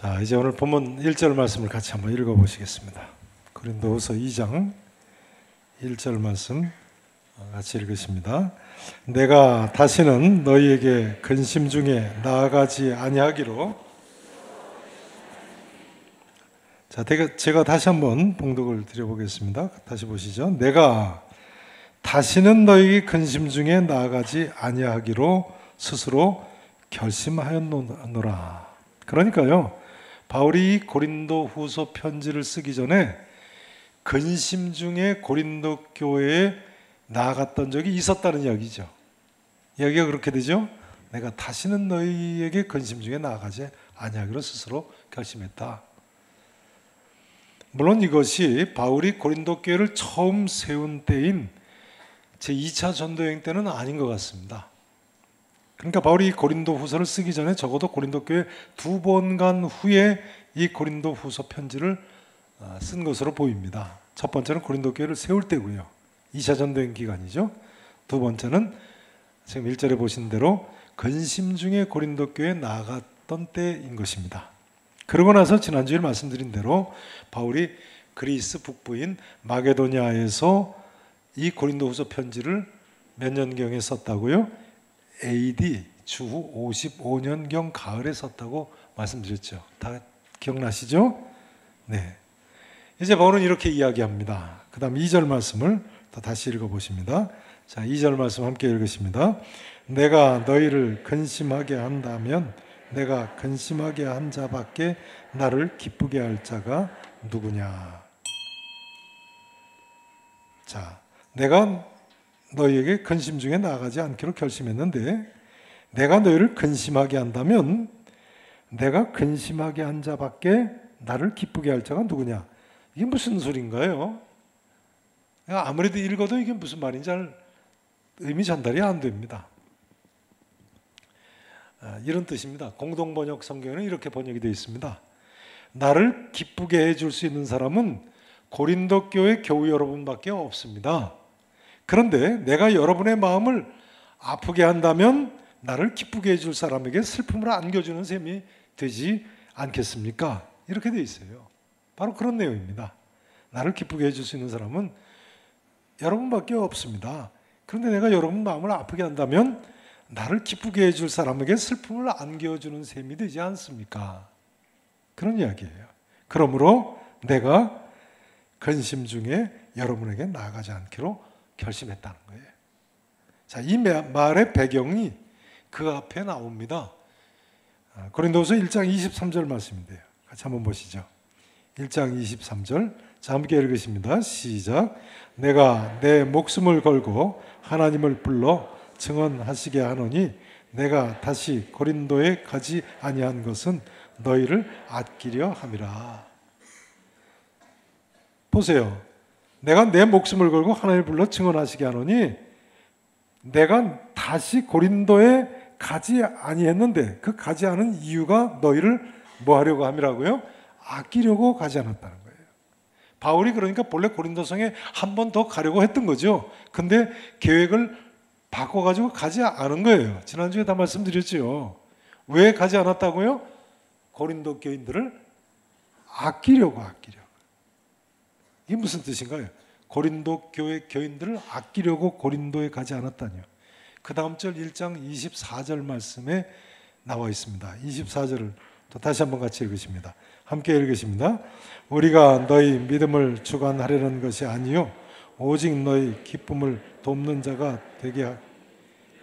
자, 이제 오늘 본문 1절 말씀을 같이 한번 읽어보시겠습니다. 고린도후서 2장 1절 말씀 같이 읽으십니다. 내가 다시는 너희에게 근심 중에 나아가지 아니하기로. 자, 제가 다시 한번 봉독을 드려보겠습니다. 다시 보시죠. 내가 다시는 너희에게 근심 중에 나아가지 아니하기로 스스로 결심하였노라. 그러니까요, 바울이 고린도 후서 편지를 쓰기 전에 근심 중에 고린도 교회에 나아갔던 적이 있었다는 이야기죠. 이야기가 그렇게 되죠. 내가 다시는 너희에게 근심 중에 나아가지 아니하기로 스스로 결심했다. 물론 이것이 바울이 고린도 교회를 처음 세운 때인 제2차 전도여행 때는 아닌 것 같습니다. 그러니까 바울이 고린도 후서를 쓰기 전에 적어도 고린도 교회 2번 간 후에 이 고린도 후서 편지를 쓴 것으로 보입니다. 첫 번째는 고린도 교회를 세울 때고요. 2차 전도여행 기간이죠. 두 번째는 지금 1절에 보신 대로 근심 중에 고린도 교회에 나아갔던 때인 것입니다. 그러고 나서 지난주에 말씀드린 대로 바울이 그리스 북부인 마게도냐에서 이 고린도 후서 편지를 몇 년경에 썼다고요? AD 주후 55년경 가을에 썼다고 말씀드렸죠. 다 기억나시죠? 네. 이제 바울은 이렇게 이야기합니다. 그 다음 2절 말씀을 또 다시 읽어보십니다. 자, 2절 말씀 함께 읽으십니다. 내가 너희를 근심하게 한다면 내가 근심하게 한 자밖에 나를 기쁘게 할 자가 누구냐. 자, 내가 너희에게 근심 중에 나아가지 않기로 결심했는데 내가 너희를 근심하게 한다면 내가 근심하게 한 자밖에 나를 기쁘게 할 자가 누구냐. 이게 무슨 소린가요? 아무래도 읽어도 이게 무슨 말인지 잘 의미 전달이 안 됩니다. 이런 뜻입니다. 공동번역 성경에는 이렇게 번역이 되어 있습니다. 나를 기쁘게 해줄 수 있는 사람은 고린도 교회 교우 여러분밖에 없습니다. 그런데 내가 여러분의 마음을 아프게 한다면 나를 기쁘게 해줄 사람에게 슬픔을 안겨주는 셈이 되지 않겠습니까? 이렇게 되어 있어요. 바로 그런 내용입니다. 나를 기쁘게 해줄 수 있는 사람은 여러분밖에 없습니다. 그런데 내가 여러분 마음을 아프게 한다면 나를 기쁘게 해줄 사람에게 슬픔을 안겨주는 셈이 되지 않습니까? 그런 이야기예요. 그러므로 내가 근심 중에 여러분에게 나아가지 않기로 결심했다는 거예요. 자, 이 말의 배경이 그 앞에 나옵니다. 고린도후서 1장 23절 말씀인데요. 같이 한번 보시죠. 1장 23절. 자, 함께 읽으십니다. 시작. 내가 내 목숨을 걸고 하나님을 불러 증언하시게 하노니 내가 다시 고린도에 가지 아니한 것은 너희를 아끼려 함이라. 보세요. 내가 내 목숨을 걸고 하나님을 불러 증언하시게 하노니 내가 다시 고린도에 가지 아니했는데 그 가지 않은 이유가 너희를 뭐 하려고 함이라고요? 아끼려고 가지 않았다는 거예요. 바울이 그러니까 본래 고린도성에 한 번 더 가려고 했던 거죠. 근데 계획을 바꿔가지고 가지 않은 거예요. 지난주에 다 말씀드렸죠. 왜 가지 않았다고요? 고린도 교인들을 아끼려고. 이게 무슨 뜻인가요? 고린도 교회 교인들을 아끼려고 고린도에 가지 않았다니요. 그 다음 절 1장 24절 말씀에 나와 있습니다. 24절을 또 다시 한번 같이 읽으십니다. 함께 읽으십니다. 우리가 너희 믿음을 주관하려는 것이 아니요 오직 너희 기쁨을 돕는 자가 되게 하기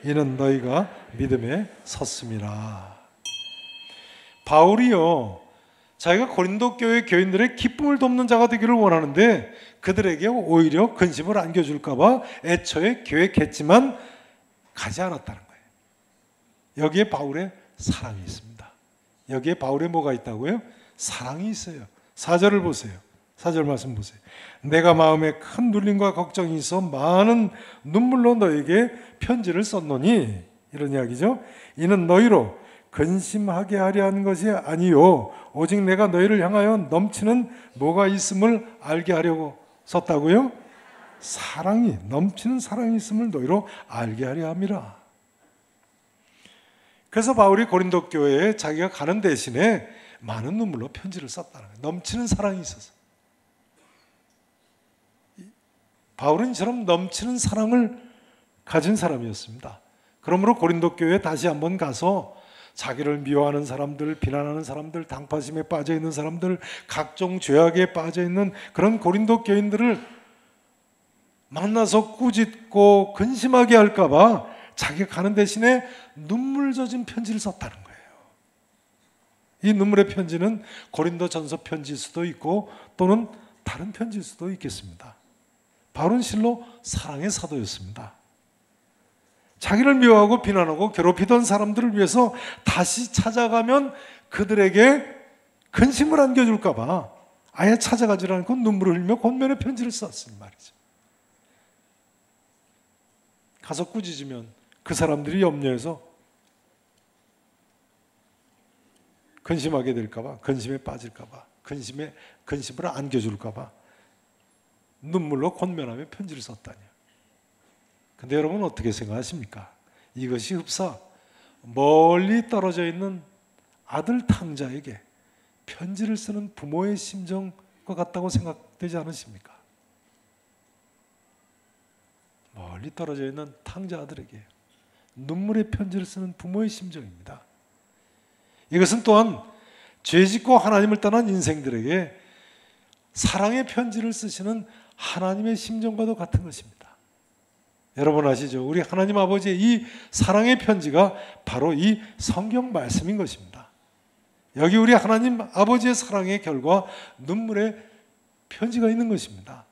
이는 너희가 믿음에 섰음이라. 바울이요, 자기가 고린도 교회 교인들의 기쁨을 돕는 자가 되기를 원하는데 그들에게 오히려 근심을 안겨줄까 봐 애초에 계획했지만 가지 않았다는 거예요. 여기에 바울의 사랑이 있습니다. 여기에 바울의 뭐가 있다고요? 사랑이 있어요. 4절을 보세요. 4절 말씀 보세요. 내가 마음에 큰 눌림과 걱정이 있어 많은 눈물로 너에게 편지를 썼노니, 이런 이야기죠. 이는 너희로 근심하게 하려 하는 것이 아니요 오직 내가 너희를 향하여 넘치는 뭐가 있음을 알게 하려고 썼다고요? 사랑이, 넘치는 사랑이 있음을 너희로 알게 하려 함이라. 그래서 바울이 고린도 교회에 자기가 가는 대신에 많은 눈물로 편지를 썼다는 거예요. 넘치는 사랑이 있어서. 바울은 이처럼 넘치는 사랑을 가진 사람이었습니다. 그러므로 고린도 교회에 다시 한번 가서 자기를 미워하는 사람들, 비난하는 사람들, 당파심에 빠져있는 사람들, 각종 죄악에 빠져있는 그런 고린도 교인들을 만나서 꾸짖고 근심하게 할까 봐 자기가 가는 대신에 눈물 젖은 편지를 썼다는 거예요. 이 눈물의 편지는 고린도전서 편지일 수도 있고 또는 다른 편지일 수도 있겠습니다. 바울은 실로 사랑의 사도였습니다. 자기를 미워하고 비난하고 괴롭히던 사람들을 위해서 다시 찾아가면 그들에게 근심을 안겨줄까 봐 아예 찾아가지 않고 눈물을 흘리며 권면의 편지를 썼으니 말이죠. 가서 꾸짖으면 그 사람들이 염려해서 근심하게 될까 봐, 근심에 빠질까 봐, 근심을 안겨줄까 봐 눈물로 권면하며 편지를 썼다니요. 근데 여러분 어떻게 생각하십니까? 이것이 흡사 멀리 떨어져 있는 아들 탕자에게 편지를 쓰는 부모의 심정과 같다고 생각되지 않으십니까? 멀리 떨어져 있는 탕자 아들에게 눈물의 편지를 쓰는 부모의 심정입니다. 이것은 또한 죄짓고 하나님을 떠난 인생들에게 사랑의 편지를 쓰시는 하나님의 심정과도 같은 것입니다. 여러분 아시죠? 우리 하나님 아버지의 이 사랑의 편지가 바로 이 성경 말씀인 것입니다. 여기 우리 하나님 아버지의 사랑의 결과 눈물의 편지가 있는 것입니다.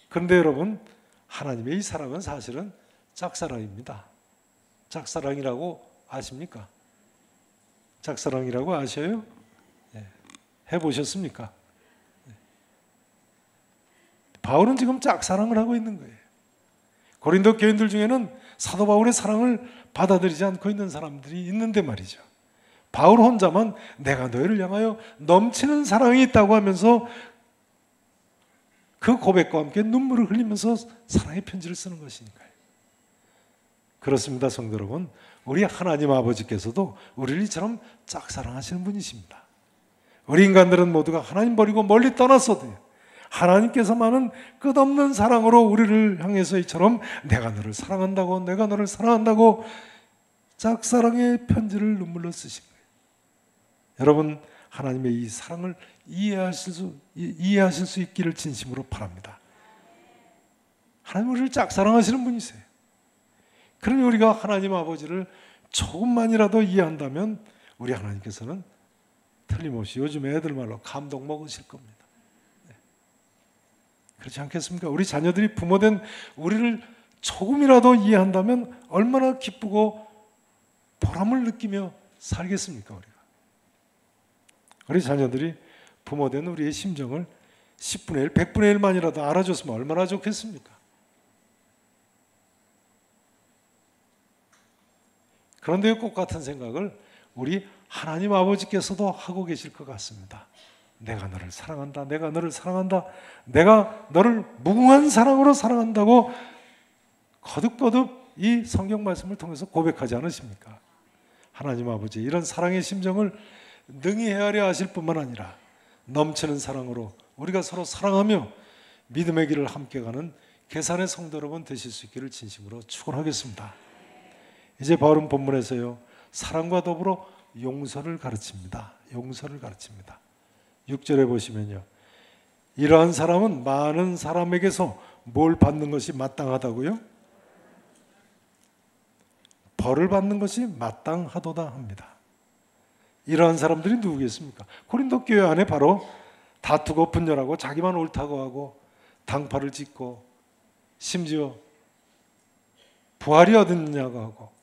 그런데 여러분, 하나님의 이 사랑은 사실은 짝사랑입니다. 짝사랑이라고 아십니까? 짝사랑이라고 아셔요? 네. 해보셨습니까? 네. 바울은 지금 짝사랑을 하고 있는 거예요. 고린도 교인들 중에는 사도 바울의 사랑을 받아들이지 않고 있는 사람들이 있는데 말이죠. 바울 혼자만 내가 너희를 향하여 넘치는 사랑이 있다고 하면서 그 고백과 함께 눈물을 흘리면서 사랑의 편지를 쓰는 것이니까요. 그렇습니다, 성도 여러분. 우리 하나님 아버지께서도 우리를 이처럼 짝사랑하시는 분이십니다. 우리 인간들은 모두가 하나님 버리고 멀리 떠났어도요, 하나님께서만은 끝없는 사랑으로 우리를 향해서 이처럼 내가 너를 사랑한다고, 내가 너를 사랑한다고 짝사랑의 편지를 눈물로 쓰신 거예요. 여러분, 하나님의 이 사랑을 이해하실 수 있기를 진심으로 바랍니다. 하나님 우리를 짝사랑하시는 분이세요. 그러니 우리가 하나님 아버지를 조금만이라도 이해한다면 우리 하나님께서는 틀림없이 요즘 애들 말로 감동 먹으실 겁니다. 네. 그렇지 않겠습니까? 우리 자녀들이 부모된 우리를 조금이라도 이해한다면 얼마나 기쁘고 보람을 느끼며 살겠습니까? 우리 자녀들이 부모된 우리의 심정을 10분의 1, 100분의 1만이라도 알아줬으면 얼마나 좋겠습니까? 그런데 꼭 같은 생각을 우리 하나님 아버지께서도 하고 계실 것 같습니다. 내가 너를 사랑한다. 내가 너를 사랑한다. 내가 너를 무궁한 사랑으로 사랑한다고 거듭거듭 이 성경 말씀을 통해서 고백하지 않으십니까? 하나님 아버지 이런 사랑의 심정을 능히 헤아려 하실 뿐만 아니라 넘치는 사랑으로 우리가 서로 사랑하며 믿음의 길을 함께 가는 계산의 성도 여러분 되실 수 있기를 진심으로 축원하겠습니다. 이제 바울은 본문에서요, 사랑과 더불어 용서를 가르칩니다. 용서를 가르칩니다. 6절에 보시면요, 이러한 사람은 많은 사람에게서 뭘 받는 것이 마땅하다고요? 벌을 받는 것이 마땅하도다 합니다. 이러한 사람들이 누구겠습니까? 고린도 교회 안에 바로 다투고 분열하고 자기만 옳다고 하고 당파를 짓고 심지어 부활이 어딨느냐고 하고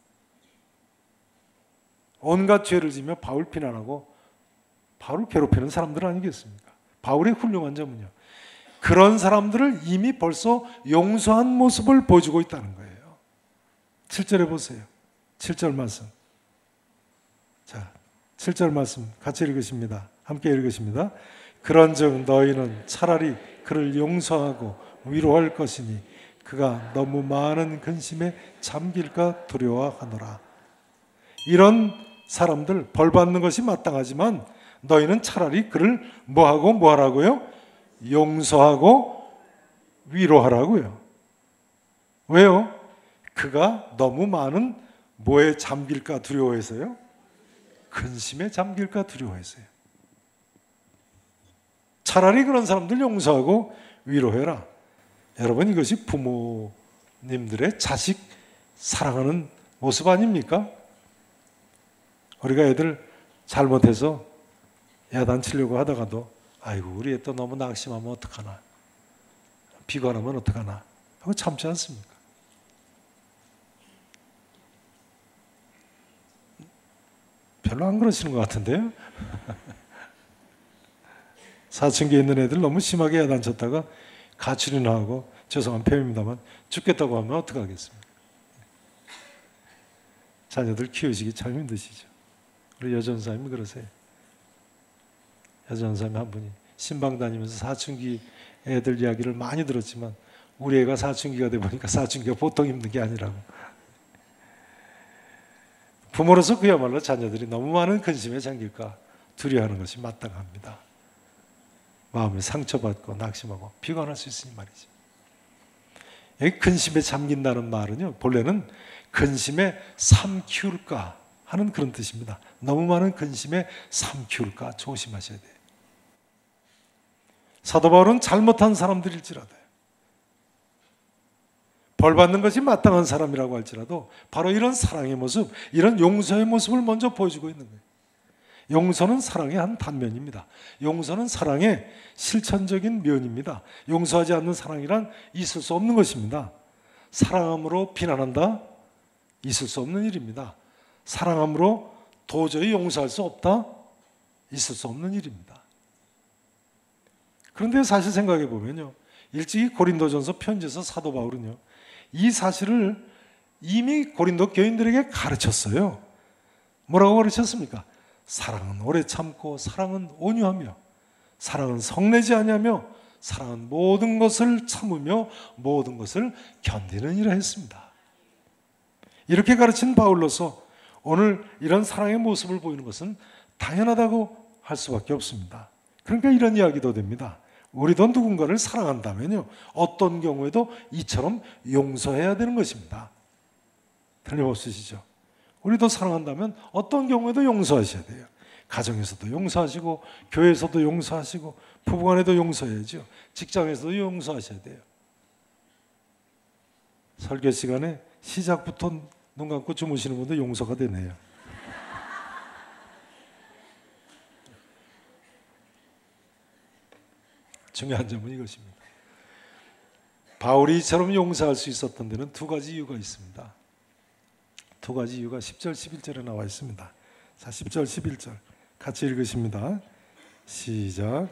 온갖 죄를 지며 바울 비난하고 바울을 괴롭히는 사람들 아니겠습니까? 바울의 훌륭한 점은요, 그런 사람들을 이미 벌써 용서한 모습을 보여주고 있다는 거예요. 7절에 보세요. 7절 말씀. 자, 7절 말씀 같이 읽으십니다. 함께 읽으십니다. 그런즉 너희는 차라리 그를 용서하고 위로할 것이니 그가 너무 많은 근심에 잠길까 두려워하노라. 이런 사람들 벌 받는 것이 마땅하지만 너희는 차라리 그를 뭐 하라고요? 용서하고 위로하라고요. 왜요? 그가 너무 많은 뭐에 잠길까 두려워해서요? 근심에 잠길까 두려워해서요. 차라리 그런 사람들 용서하고 위로해라. 여러분, 이것이 부모님들의 자식 사랑하는 모습 아닙니까? 우리가 애들 잘못해서 야단치려고 하다가도 아이고 우리 애 또 너무 낙심하면 어떡하나, 비관하면 어떡하나 하고 참지 않습니까? 별로 안 그러시는 것 같은데요. 사춘기에 있는 애들 너무 심하게 야단쳤다가 가출이나 하고, 죄송한 표현입니다만, 죽겠다고 하면 어떡하겠습니까? 자녀들 키우시기 참 힘드시죠. 우리 여전사님이 그러세요. 여전사님 한 분이 신방 다니면서 사춘기 애들 이야기를 많이 들었지만 우리 애가 사춘기가 돼 보니까 사춘기가 보통 힘든 게 아니라고. 부모로서 그야말로 자녀들이 너무 많은 근심에 잠길까 두려워하는 것이 마땅합니다. 마음을 상처받고 낙심하고 비관할 수 있으니 말이죠. 여기 근심에 잠긴다는 말은요, 본래는 근심에 삼키울까 하는 그런 뜻입니다. 너무 많은 근심에 삼키울까 조심하셔야 돼요. 사도 바울은 잘못한 사람들일지라도요, 벌 받는 것이 마땅한 사람이라고 할지라도 바로 이런 사랑의 모습, 이런 용서의 모습을 먼저 보여주고 있는 거예요. 용서는 사랑의 한 단면입니다. 용서는 사랑의 실천적인 면입니다. 용서하지 않는 사랑이란 있을 수 없는 것입니다. 사랑함으로 비난한다? 있을 수 없는 일입니다. 사랑함으로 도저히 용서할 수 없다? 있을 수 없는 일입니다. 그런데 사실 생각해 보면요, 일찍이 고린도전서 편지에서 사도 바울은요, 이 사실을 이미 고린도 교인들에게 가르쳤어요. 뭐라고 가르쳤습니까? 사랑은 오래 참고, 사랑은 온유하며, 사랑은 성내지 아니하며, 사랑은 모든 것을 참으며 모든 것을 견디는 이라 했습니다. 이렇게 가르친 바울로서 오늘 이런 사랑의 모습을 보이는 것은 당연하다고 할 수밖에 없습니다. 그러니까 이런 이야기도 됩니다. 우리도 누군가를 사랑한다면요, 어떤 경우에도 이처럼 용서해야 되는 것입니다. 틀림없으시죠? 우리도 사랑한다면 어떤 경우에도 용서하셔야 돼요. 가정에서도 용서하시고, 교회에서도 용서하시고, 부부간에도 용서해야죠. 직장에서도 용서하셔야 돼요. 설교 시간에 시작부터 눈 감고 주무시는 분도 용서가 되네요. 중요한 점은 이것입니다. 바울이 이처럼 용서할 수 있었던 데는 두 가지 이유가 있습니다. 두 가지 이유가 10절, 11절에 나와 있습니다. 자, 10절, 11절 같이 읽으십니다. 시작.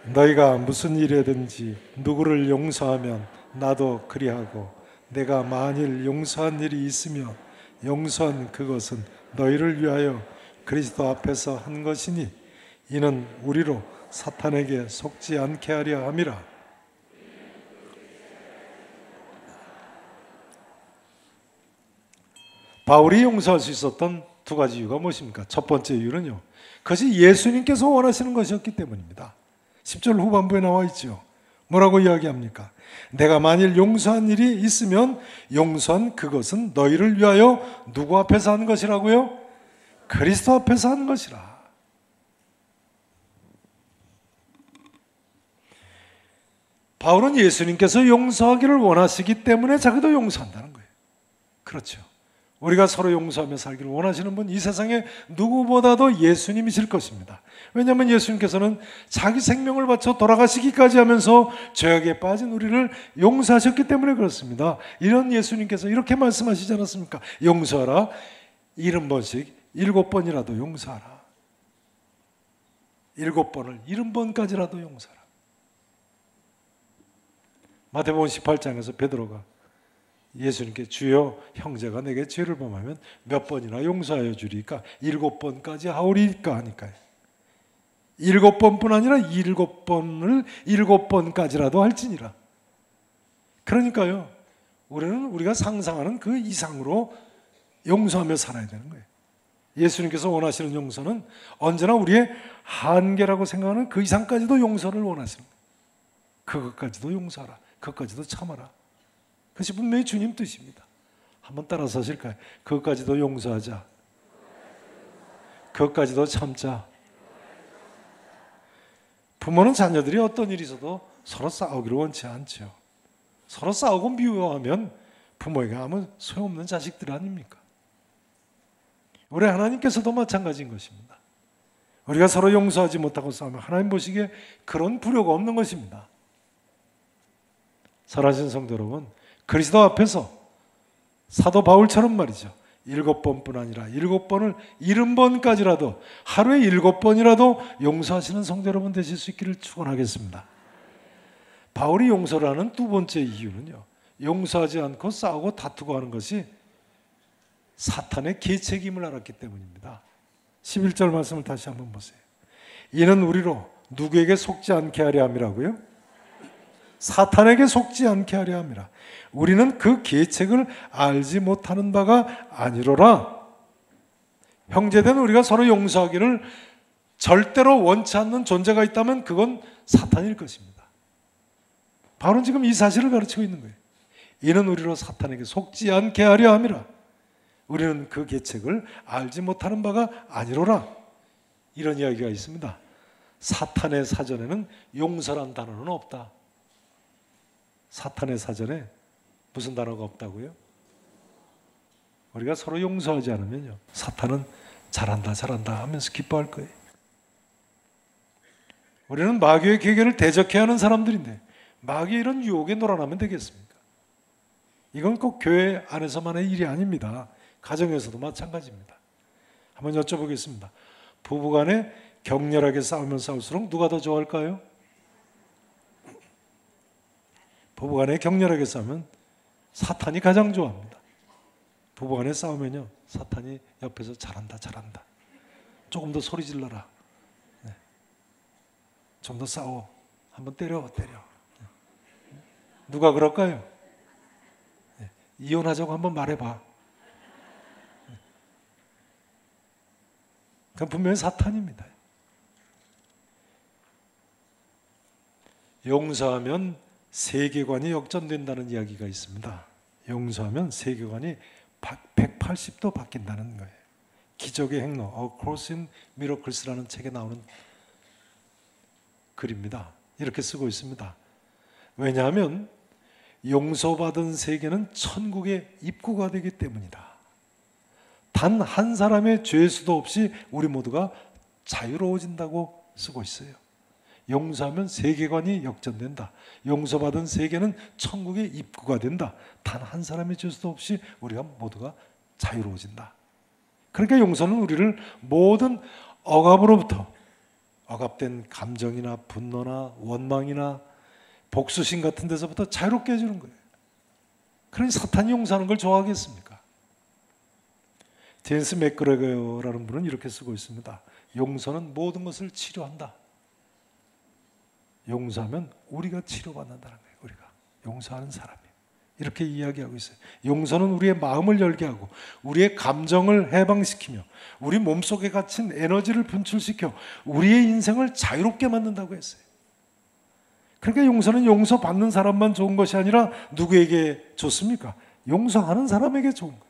너희가 무슨 일이든지 누구를 용서하면 나도 그리하고, 내가 만일 용서한 일이 있으면 용서한 그것은 너희를 위하여 그리스도 앞에서 한 것이니, 이는 우리로 사탄에게 속지 않게 하려 함이라. 바울이 용서할 수 있었던 두 가지 이유가 무엇입니까? 첫 번째 이유는요, 그것이 예수님께서 원하시는 것이었기 때문입니다. 10절 후반부에 나와 있죠. 뭐라고 이야기합니까? 내가 만일 용서한 일이 있으면 용서한 그것은 너희를 위하여 누구 앞에서 하는 것이라고요? 그리스도 앞에서 하는 것이라. 바울은 예수님께서 용서하기를 원하시기 때문에 자기도 용서한다는 거예요. 그렇죠. 우리가 서로 용서하며 살기를 원하시는 분, 이 세상에 누구보다도 예수님이실 것입니다. 왜냐하면 예수님께서는 자기 생명을 바쳐 돌아가시기까지 하면서 죄악에 빠진 우리를 용서하셨기 때문에 그렇습니다. 이런 예수님께서 이렇게 말씀하시지 않았습니까? 용서하라. 70번씩 7번이라도 용서하라. 7번을 70번까지라도 용서하라. 마태복음 18장에서 베드로가 예수님께 주여, 형제가 내게 죄를 범하면 몇 번이나 용서하여 주리까? 7번까지 하오리까 하니까요. 7번뿐 아니라 7번을 7번까지라도 할지니라. 그러니까요, 우리는 우리가 상상하는 그 이상으로 용서하며 살아야 되는 거예요. 예수님께서 원하시는 용서는 언제나 우리의 한계라고 생각하는 그 이상까지도 용서를 원하시는 거예요. 그것까지도 용서하라. 그것까지도 참아라. 그것이 분명히 주님 뜻입니다. 한번 따라서 하실까요? 그것까지도 용서하자. 그것까지도 참자. 부모는 자녀들이 어떤 일이 있어도 서로 싸우기를 원치 않죠. 서로 싸우고 미워하면 부모에게 아무 소용없는 자식들 아닙니까? 우리 하나님께서도 마찬가지인 것입니다. 우리가 서로 용서하지 못하고 싸우면 하나님 보시기에 그런 불효가 없는 것입니다. 사랑하시는 성도 여러분, 그리스도 앞에서 사도 바울처럼 말이죠. 7번뿐 아니라 7번을 70번까지라도 하루에 7번이라도 용서하시는 성도 여러분 되실 수 있기를 축원하겠습니다. 바울이 용서를 하는 두 번째 이유는요, 용서하지 않고 싸우고 다투고 하는 것이 사탄의 계책임을 알았기 때문입니다. 11절 말씀을 다시 한번 보세요. 이는 우리로 누구에게 속지 않게 하려 함이라고요? 사탄에게 속지 않게 하려 함이라. 우리는 그 계책을 알지 못하는 바가 아니로라. 형제된 우리가 서로 용서하기를 절대로 원치 않는 존재가 있다면 그건 사탄일 것입니다. 바울은 지금 이 사실을 가르치고 있는 거예요. 이는 우리로 사탄에게 속지 않게 하려 함이라. 우리는 그 계책을 알지 못하는 바가 아니로라. 이런 이야기가 있습니다. 사탄의 사전에는 용서란 단어는 없다. 사탄의 사전에 무슨 단어가 없다고요? 우리가 서로 용서하지 않으면요, 사탄은 잘한다 잘한다 하면서 기뻐할 거예요. 우리는 마귀의 계계를 대적해야 하는 사람들인데 마귀의 이런 유혹에 놀아나면 되겠습니까? 이건 꼭 교회 안에서만의 일이 아닙니다. 가정에서도 마찬가지입니다. 한번 여쭤보겠습니다. 부부간에 격렬하게 싸우면 싸울수록 누가 더 좋아할까요? 부부간에 격렬하게 싸우면 사탄이 가장 좋아합니다. 부부간에 싸우면요, 사탄이 옆에서 잘한다 잘한다, 조금 더 소리 질러라, 네. 좀 더 싸워, 한번 때려. 누가 그럴까요? 네. 이혼하자고 한번 말해봐. 그건 분명히 사탄입니다. 용서하면 세계관이 역전된다는 이야기가 있습니다. 용서하면 세계관이 180도 바뀐다는 거예요. 기적의 행로, A Course in Miracles라는 책에 나오는 글입니다. 이렇게 쓰고 있습니다. 왜냐하면 용서받은 세계는 천국의 입구가 되기 때문이다. 단 한 사람의 죄수도 없이 우리 모두가 자유로워진다고 쓰고 있어요. 용서하면 세계관이 역전된다. 용서받은 세계는 천국의 입구가 된다. 단 한 사람의 죄수도 없이 우리가 모두가 자유로워진다. 그러니까 용서는 우리를 모든 억압으로부터, 억압된 감정이나 분노나 원망이나 복수심 같은 데서부터 자유롭게 해주는 거예요. 그러니 사탄이 용서하는 걸 좋아하겠습니까? 제임스 맥그레거라는 분은 이렇게 쓰고 있습니다. 용서는 모든 것을 치료한다. 용서하면 우리가 치료받는다는 거예요. 우리가 용서하는 사람이 이렇게 이야기하고 있어요. 용서는 우리의 마음을 열게 하고 우리의 감정을 해방시키며 우리 몸속에 갇힌 에너지를 분출시켜 우리의 인생을 자유롭게 만든다고 했어요. 그러니까 용서는 용서받는 사람만 좋은 것이 아니라 누구에게 좋습니까? 용서하는 사람에게 좋은 거예요.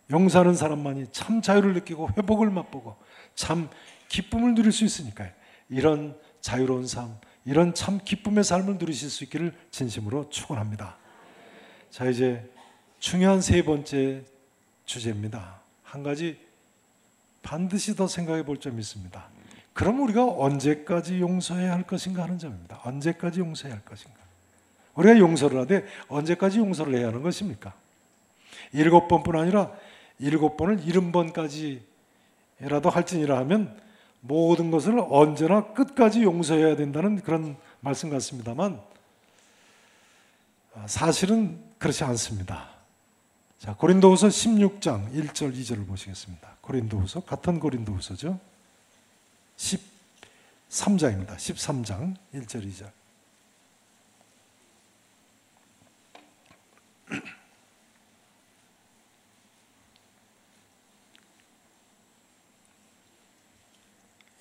용서하는 사람만이 참 자유를 느끼고 회복을 맛보고 참 기쁨을 누릴 수 있으니까요. 이런 자유로운 삶, 이런 참 기쁨의 삶을 누리실 수 있기를 진심으로 축원합니다. 자, 이제 중요한 세 번째 주제입니다. 한 가지 반드시 더 생각해 볼 점이 있습니다. 그럼 우리가 언제까지 용서해야 할 것인가 하는 점입니다. 언제까지 용서해야 할 것인가? 우리가 용서를 하되 언제까지 용서를 해야 하는 것입니까? 7번뿐 아니라 7번을 70번까지라도 할지니라 하면 모든 것을 언제나 끝까지 용서해야 된다는 그런 말씀 같습니다만 사실은 그렇지 않습니다. 자, 고린도후서 16장 1절 2절을 보시겠습니다. 고린도후서, 같은 고린도후서죠. 13장입니다. 13장 1절 2절.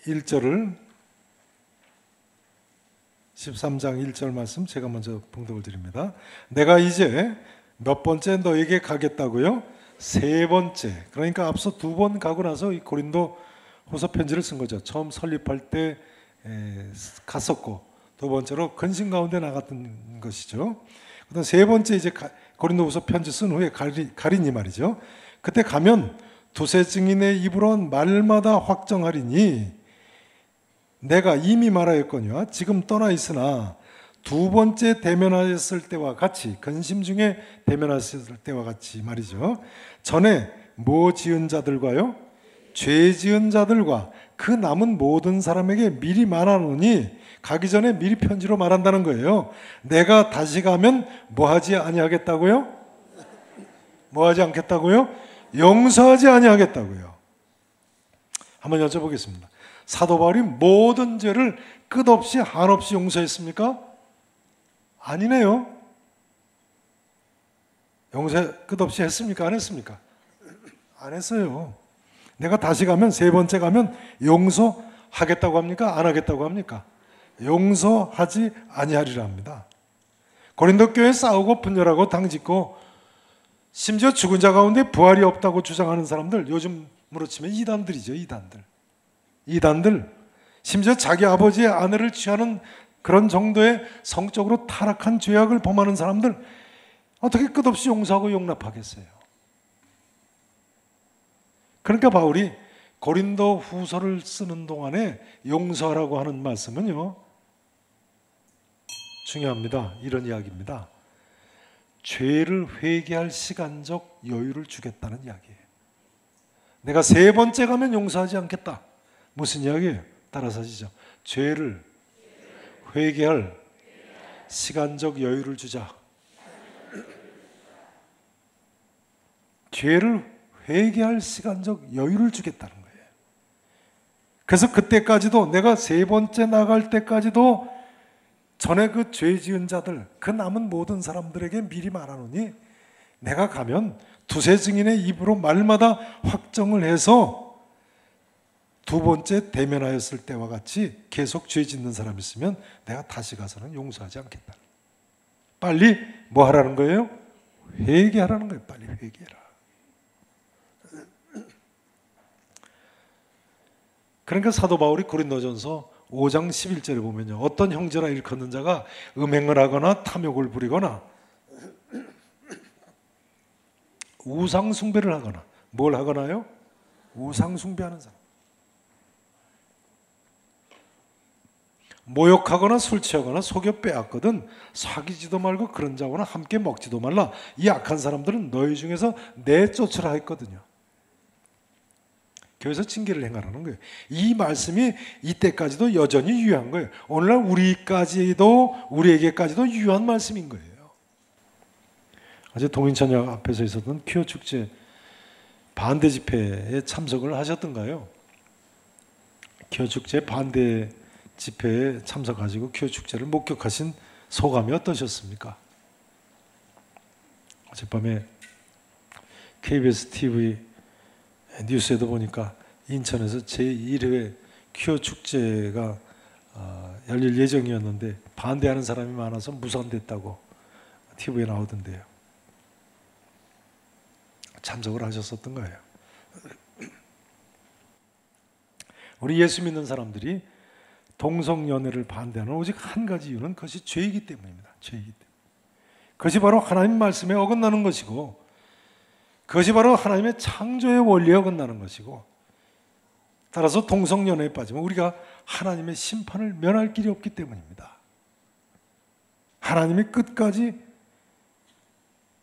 1절을 13장 1절 말씀 제가 먼저 봉독을 드립니다. 내가 이제 몇 번째 너에게 가겠다고요? 세 번째. 그러니까 앞서 두 번 가고 나서 이 고린도 후서 편지를 쓴 거죠. 처음 설립할 때 갔었고, 두 번째로 근심 가운데 나갔던 것이죠. 그다음 세 번째 이제 고린도 후서 편지 쓴 후에 가리니 말이죠. 그때 가면 두세 증인의 입으로 말마다 확정하리니 내가 이미 말하였거니와 지금 떠나 있으나 두 번째 대면하였을 때와 같이, 근심 중에 대면하였을 때와 같이 말이죠. 전에 뭐 지은 자들과요? 죄 지은 자들과 그 남은 모든 사람에게 미리 말하노니, 가기 전에 미리 편지로 말한다는 거예요. 내가 다시 가면 뭐 하지 아니하겠다고요? 뭐 하지 않겠다고요? 용서하지 아니하겠다고요. 한번 여쭤보겠습니다. 사도 바울이 모든 죄를 끝없이 한없이 용서했습니까? 아니네요. 용서 끝없이 했습니까? 안 했습니까? 안 했어요. 내가 다시 가면, 세 번째 가면 용서하겠다고 합니까? 안 하겠다고 합니까? 용서하지 아니하리라 합니다. 고린도 교회 싸우고 분열하고 당짓고 심지어 죽은 자 가운데 부활이 없다고 주장하는 사람들, 요즘으로 치면 이단들이죠. 이단들, 심지어 자기 아버지의 아내를 취하는 그런 정도의 성적으로 타락한 죄악을 범하는 사람들, 어떻게 끝없이 용서하고 용납하겠어요? 그러니까 바울이 고린도 후서를 쓰는 동안에 용서하라고 하는 말씀은요, 중요합니다. 이런 이야기입니다. 죄를 회개할 시간적 여유를 주겠다는 이야기예요. 내가 세 번째 가면 용서하지 않겠다. 무슨 이야기예요? 따라서 하시죠. 죄를 회개할 시간적 여유를 주자. 죄를 회개할 시간적 여유를 주겠다는 거예요. 그래서 그때까지도, 내가 세 번째 나갈 때까지도 전에 그 죄 지은 자들, 그 남은 모든 사람들에게 미리 말하노니, 내가 가면 두세 증인의 입으로 말마다 확정을 해서 두 번째 대면하였을 때와 같이 계속 죄 짓는 사람이 있으면 내가 다시 가서는 용서하지 않겠다. 빨리 뭐 하라는 거예요? 회개하라는 거예요. 빨리 회개해라. 그러니까 사도 바울이 고린도전서 5장 11절에 보면요, 어떤 형제나 일컫는 자가 음행을 하거나 탐욕을 부리거나 우상 숭배를 하거나, 뭘 하거나요? 우상 숭배하는 사람, 모욕하거나 술 취하거나 속여 빼앗거든 사귀지도 말고 그런 자와는 함께 먹지도 말라. 이 악한 사람들은 너희 중에서 내쫓으라 했거든요. 교회에서 징계를 행하라는 거예요. 이 말씀이 이때까지도 여전히 유효한 거예요. 오늘날 우리에게까지도 유효한 말씀인 거예요. 어제 동인천역 앞에서 있었던 퀴어 축제 반대 집회에 참석을 하셨던가요? 퀴어 축제 반대 집회에 참석하시고 퀴어 축제를 목격하신 소감이 어떠셨습니까? 어젯밤에 KBS TV 뉴스에도 보니까 인천에서 제1회 퀴어 축제가 열릴 예정이었는데 반대하는 사람이 많아서 무산됐다고 TV에 나오던데요. 참석을 하셨었던 거예요. 우리 예수 믿는 사람들이 동성연애를 반대하는 오직 한 가지 이유는 그것이 죄이기 때문입니다. 죄이기 때문에. 그것이 바로 하나님 말씀에 어긋나는 것이고, 그것이 바로 하나님의 창조의 원리에 어긋나는 것이고, 따라서 동성연애에 빠지면 우리가 하나님의 심판을 면할 길이 없기 때문입니다. 하나님이 끝까지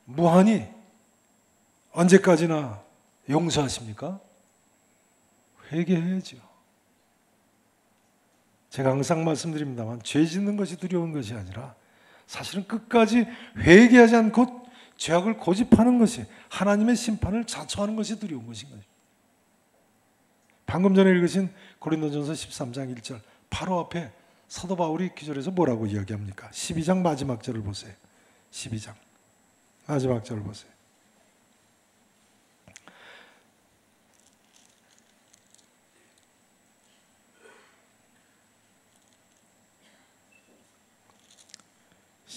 무한히 언제까지나 용서하십니까? 회개해야죠. 제가 항상 말씀드립니다만, 죄 짓는 것이 두려운 것이 아니라 사실은 끝까지 회개하지 않고 죄악을 고집하는 것이, 하나님의 심판을 자초하는 것이 두려운 것인 거죠. 방금 전에 읽으신 고린도전서 13장 1절 바로 앞에 사도 바울이 기절해서 뭐라고 이야기합니까? 12장 마지막 절을 보세요. 12장 마지막 절을 보세요.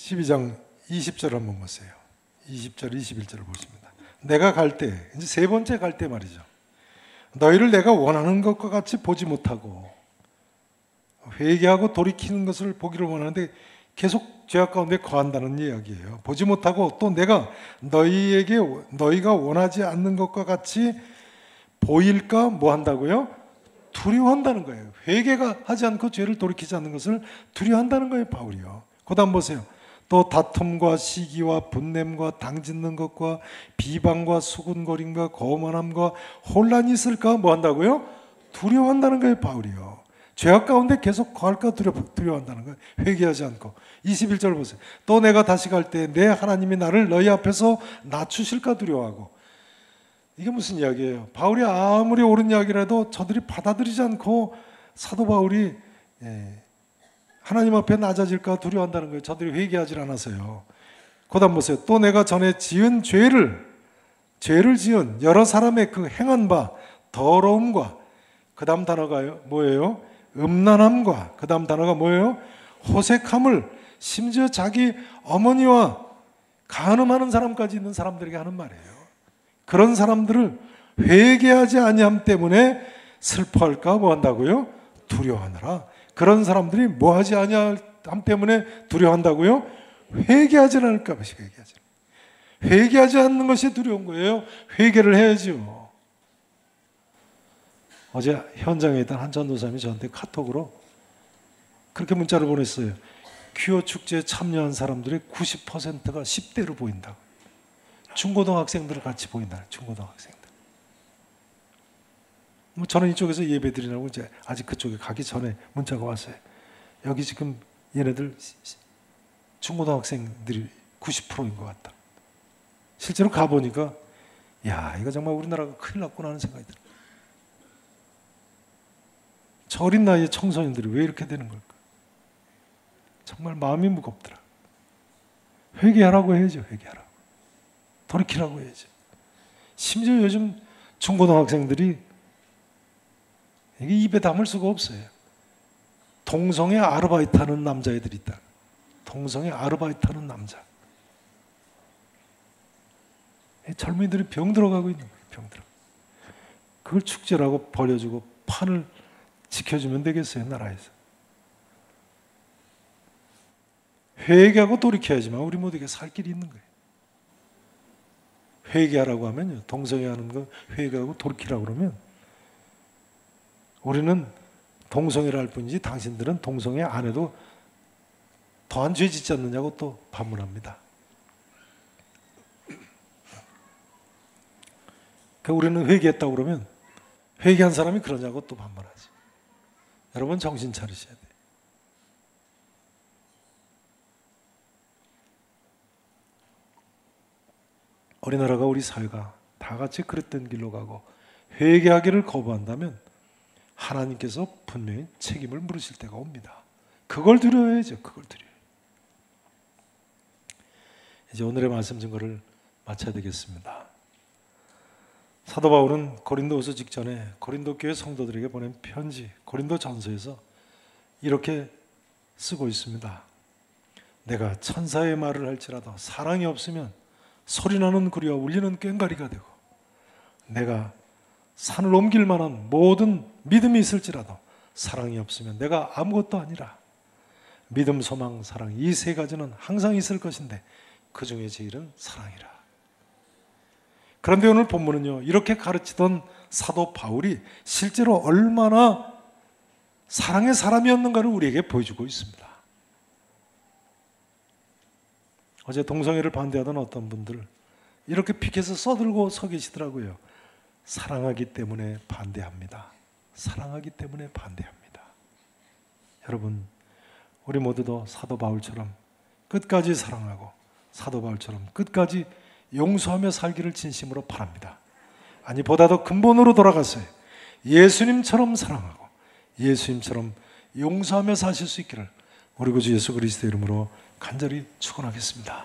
12장 20절 한번 보세요. 20절, 21절을 보십니다. 내가 갈 때, 이제 세 번째 갈 때 말이죠. 너희를 내가 원하는 것과 같이 보지 못하고 회개하고 돌이키는 것을 보기를 원하는데 계속 죄악 가운데 거한다는 이야기예요. 보지 못하고 또 내가 너희가 원하지 않는 것과 같이 보일까 뭐 한다고요? 두려워한다는 거예요. 회개가 하지 않고 죄를 돌이키지 않는 것을 두려워한다는 거예요, 바울이요. 그다음 보세요. 또 다툼과 시기와 분냄과 당짓는 것과 비방과 수군거림과 거만함과 혼란이 있을까 뭐 한다고요? 두려워한다는 거예요, 바울이요. 죄악 가운데 계속 거할까 두려워한다는 거예요. 회개하지 않고. 21절 보세요. 또 내가 다시 갈 때 내 하나님이 나를 너희 앞에서 낮추실까 두려워하고. 이게 무슨 이야기예요? 바울이 아무리 옳은 이야기라도 저들이 받아들이지 않고 사도 바울이 하나님 앞에 낮아질까 두려워한다는 거예요. 저들이 회개하지 않아서요. 그다음 보세요. 또 내가 전에 지은 죄를 지은 여러 사람의 그 행한 바 더러움과 그다음 단어가 뭐예요? 음란함과 그다음 단어가 뭐예요? 호색함을 심지어 자기 어머니와 간음하는 사람까지 있는 사람들에게 하는 말이에요. 그런 사람들을 회개하지 아니함 때문에 슬퍼할까 뭐 한다고요? 두려워하느라. 그런 사람들이 뭐 하지 아니함 때문에 두려워한다고요? 회개하지 않을까 봐 회개하지 않는 것이 두려운 거예요. 회개를 해야죠. 어제 현장에 있던 한 전도사님이 저한테 카톡으로 그렇게 문자를 보냈어요. 퀴어 축제에 참여한 사람들의 90%가 10대로 보인다. 중고등학생들 같이 보인다. 중고등학생들. 뭐 저는 이쪽에서 예배 드리라고 이제 아직 그쪽에 가기 전에 문자가 왔어요. 여기 지금 얘네들 중고등학생들이 90%인 것 같다. 실제로 가보니까 야, 이거 정말 우리나라가 큰일 났구나 하는 생각이 들어요. 저 어린 나이에 청소년들이 왜 이렇게 되는 걸까? 정말 마음이 무겁더라. 회개하라고 해야죠. 회개하라고. 돌이키라고 해야죠. 심지어 요즘 중고등학생들이 이게 입에 담을 수가 없어요. 동성애 아르바이트 하는 남자애들이 있다. 동성애 아르바이트 하는 남자. 젊은이들이 병 들어가고 있는 거예요. 병 들어. 그걸 축제라고 벌려주고 판을 지켜주면 되겠어요, 나라에서. 회개하고 돌이켜야지만 우리 모두에게 살 길이 있는 거예요. 회개하라고 하면요, 동성애 하는 거 회개하고 돌이키라고 그러면 우리는 동성애를 할 뿐이지 당신들은 동성애 안 해도 더한 죄 짓지 않느냐고 또 반문합니다. 우리는 회개했다고 그러면 회개한 사람이 그러냐고 또 반문하지. 여러분 정신 차리셔야 돼요. 우리나라가 우리 사회가 다 같이 그랬던 길로 가고 회개하기를 거부한다면 하나님께서 분명히 책임을 물으실 때가 옵니다. 그걸 두려워야죠. 그걸 두려워요. 이제 오늘의 말씀 증거를 마쳐야 되겠습니다. 사도 바울은 고린도후서 직전에 고린도 교회 성도들에게 보낸 편지 고린도전서에서 이렇게 쓰고 있습니다. 내가 천사의 말을 할지라도 사랑이 없으면 소리나는 구리와 울리는 꽹과리가 되고 내가 산을 옮길 만한 모든 믿음이 있을지라도 사랑이 없으면 내가 아무것도 아니라. 믿음, 소망, 사랑 이 세 가지는 항상 있을 것인데 그 중에 제일은 사랑이라. 그런데 오늘 본문은요, 이렇게 가르치던 사도 바울이 실제로 얼마나 사랑의 사람이었는가를 우리에게 보여주고 있습니다. 어제 동성애를 반대하던 어떤 분들 이렇게 피켓을 써들고 서 계시더라고요. 사랑하기 때문에 반대합니다. 사랑하기 때문에 반대합니다. 여러분, 우리 모두도 사도 바울처럼 끝까지 사랑하고 사도 바울처럼 끝까지 용서하며 살기를 진심으로 바랍니다. 아니, 보다 더 근본으로 돌아갔어요. 예수님처럼 사랑하고 예수님처럼 용서하며 사실 수 있기를 우리 구주 예수 그리스도의 이름으로 간절히 축원하겠습니다.